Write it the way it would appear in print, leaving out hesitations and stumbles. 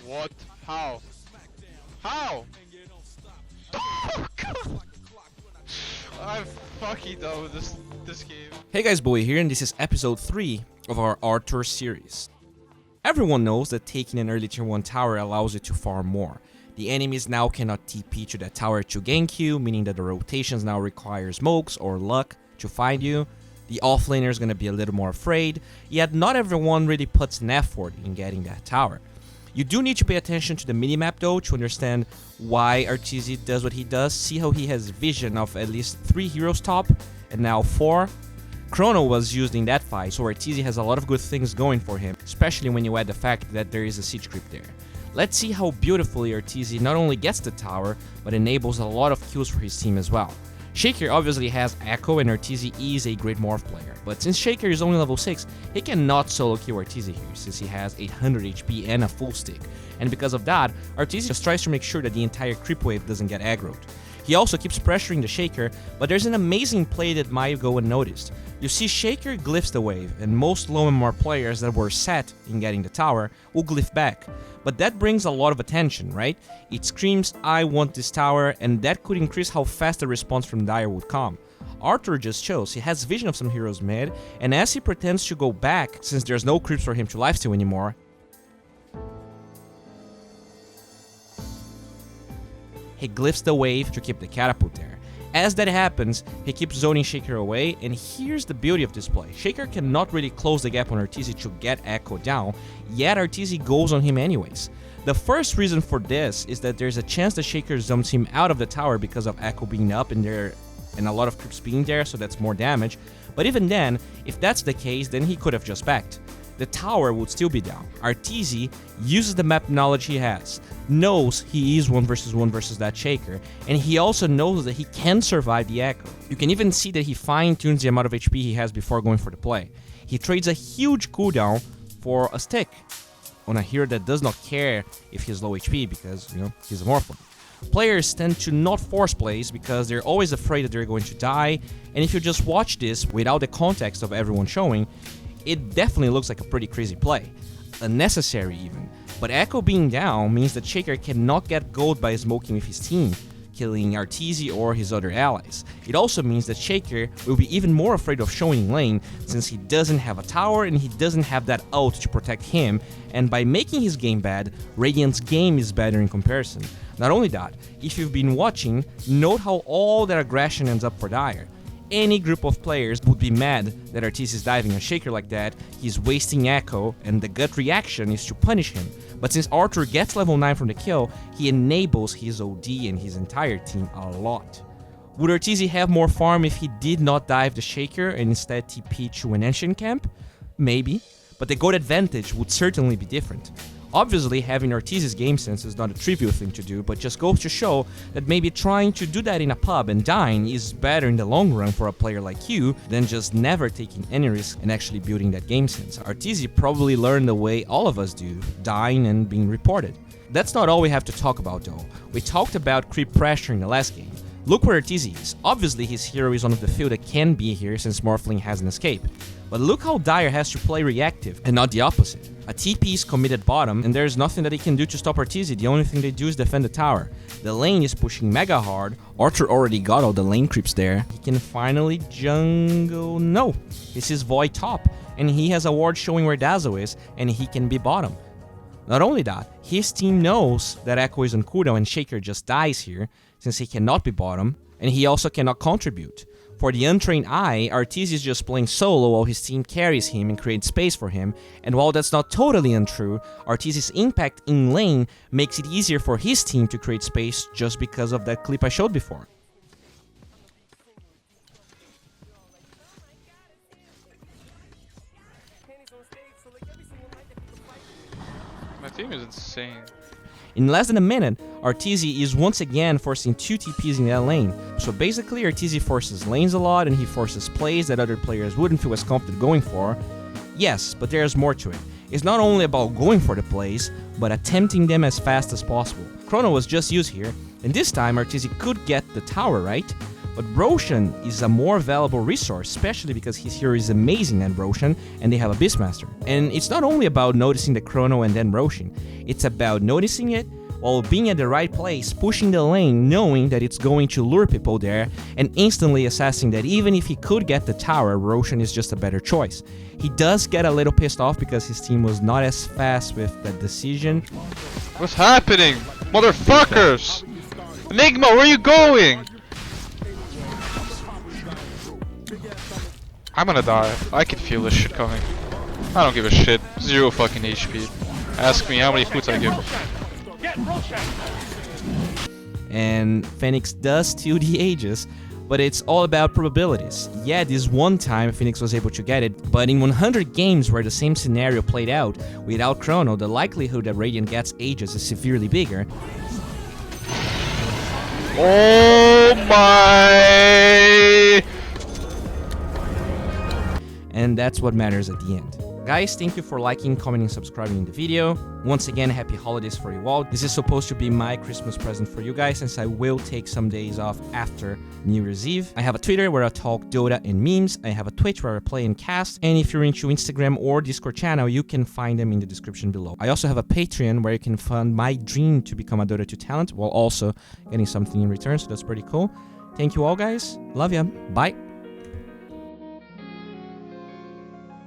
What? How? How? Oh god! I'm fucking done with this game. Hey guys, Bowie here, and this is episode 3 of our Arteezy series. Everyone knows that taking an early tier 1 tower allows you to farm more. The enemies now cannot TP to that tower to gank you, meaning that the rotations now require smokes or luck to find you. The offlaner is going to be a little more afraid, yet not everyone really puts an effort in getting that tower. You do need to pay attention to the minimap though to understand why Arteezy does what he does. See how he has vision of at least 3 heroes top, and now 4. Chrono was used in that fight, so Arteezy has a lot of good things going for him, especially when you add the fact that there is a siege creep there. Let's see how beautifully Arteezy not only gets the tower, but enables a lot of kills for his team as well. Shaker obviously has Echo, and Arteezy is a great morph player, but since Shaker is only level 6, he cannot solo kill Arteezy here, since he has 800 HP and a full stick, and because of that, Arteezy just tries to make sure that the entire creep wave doesn't get aggroed. He also keeps pressuring the Shaker, but there's an amazing play that might go unnoticed. You see Shaker glyphs the wave, and most low MMR players that were set in getting the tower will glyph back. But that brings a lot of attention, right? It screams, I want this tower, and that could increase how fast the response from Dire would come. Arthur just shows he has vision of some heroes mid, and as he pretends to go back, since there's no creeps for him to lifesteal anymore, he glyphs the wave to keep the catapult there. As that happens, he keeps zoning Shaker away, and here's the beauty of this play. Shaker cannot really close the gap on Arteezy to get Echo down, yet Arteezy goes on him anyways. The first reason for this is that there's a chance that Shaker zooms him out of the tower because of Echo being up in there and a lot of creeps being there, so that's more damage. But even then, if that's the case, then he could have just backed. The tower would still be down. Arteezy uses the map knowledge he has, knows he is 1 versus that Shaker, and he also knows that he can survive the Echo. You can even see that he fine-tunes the amount of HP he has before going for the play. He trades a huge cooldown for a stick on a hero that does not care if he's low HP because, he's a Morphle. Players tend to not force plays because they're always afraid that they're going to die, and if you just watch this without the context of everyone showing, it definitely looks like a pretty crazy play. Unnecessary even. But Echo being down means that Shaker cannot get gold by smoking with his team, killing Arteezy or his other allies. It also means that Shaker will be even more afraid of showing in lane since he doesn't have a tower and he doesn't have that ult to protect him, and by making his game bad, Radiant's game is better in comparison. Not only that, if you've been watching, note how all that aggression ends up for Dire. Any group of players would be mad that Arteezy is diving a Shaker like that, he's wasting Echo, and the gut reaction is to punish him. But since Arthur gets level 9 from the kill, he enables his OD and his entire team a lot. Would Arteezy have more farm if he did not dive the Shaker and instead TP to an Ancient camp? Maybe, but the gold advantage would certainly be different. Obviously, having Arteezy's game sense is not a trivial thing to do, but just goes to show that maybe trying to do that in a pub and dying is better in the long run for a player like you than just never taking any risk and actually building that game sense. Arteezy probably learned the way all of us do, dying and being reported. That's not all we have to talk about though. We talked about creep pressure in the last game. Look where Arteezy is. Obviously his hero is one of the few that can be here since Morphling has an escape. But look how Dire has to play reactive and not the opposite. A TP is committed bottom and there's nothing that he can do to stop Arteezy. The only thing they do is defend the tower. The lane is pushing mega hard. Arthur already got all the lane creeps there. He can finally jungle. No, this is Void top and he has a ward showing where Dazzle is and he can be bottom. Not only that, his team knows that Echo is on cooldown and Shaker just dies here, since he cannot be bottom, and he also cannot contribute. For the untrained eye, Arteezy is just playing solo while his team carries him and creates space for him, and while that's not totally untrue, Arteezy's impact in lane makes it easier for his team to create space just because of that clip I showed before. My team is insane. In less than a minute, Arteezy is once again forcing 2 TPs in that lane. So basically Arteezy forces lanes a lot and he forces plays that other players wouldn't feel as confident going for. Yes, but there's more to it. It's not only about going for the plays, but attempting them as fast as possible. Chrono was just used here, and this time Arteezy could get the tower, right? But Roshan is a more valuable resource, especially because his hero is amazing at Roshan and they have a Beastmaster. And it's not only about noticing the Chrono and then Roshan, it's about noticing it while being at the right place, pushing the lane, knowing that it's going to lure people there, and instantly assessing that even if he could get the tower, Roshan is just a better choice. He does get a little pissed off because his team was not as fast with that decision. What's happening? Motherfuckers! Enigma, where are you going? I'm gonna die. I can feel this shit coming. I don't give a shit. 0 fucking HP. Ask me how many foods I give. And Phoenix does steal the Aegis, but it's all about probabilities. Yeah, this one time Phoenix was able to get it, but in 100 games where the same scenario played out without Chrono, the likelihood that Radiant gets Aegis is severely bigger. Oh my! And that's what matters at the end. Guys, thank you for liking, commenting, subscribing in the video. Once again, happy holidays for you all. This is supposed to be my Christmas present for you guys, since I will take some days off after New Year's Eve. I have a Twitter where I talk Dota and memes. I have a Twitch where I play and cast. And if you're into Instagram or Discord channel, you can find them in the description below. I also have a Patreon where you can fund my dream to become a Dota 2 talent while also getting something in return, so that's pretty cool. Thank you all, guys. Love ya. Bye.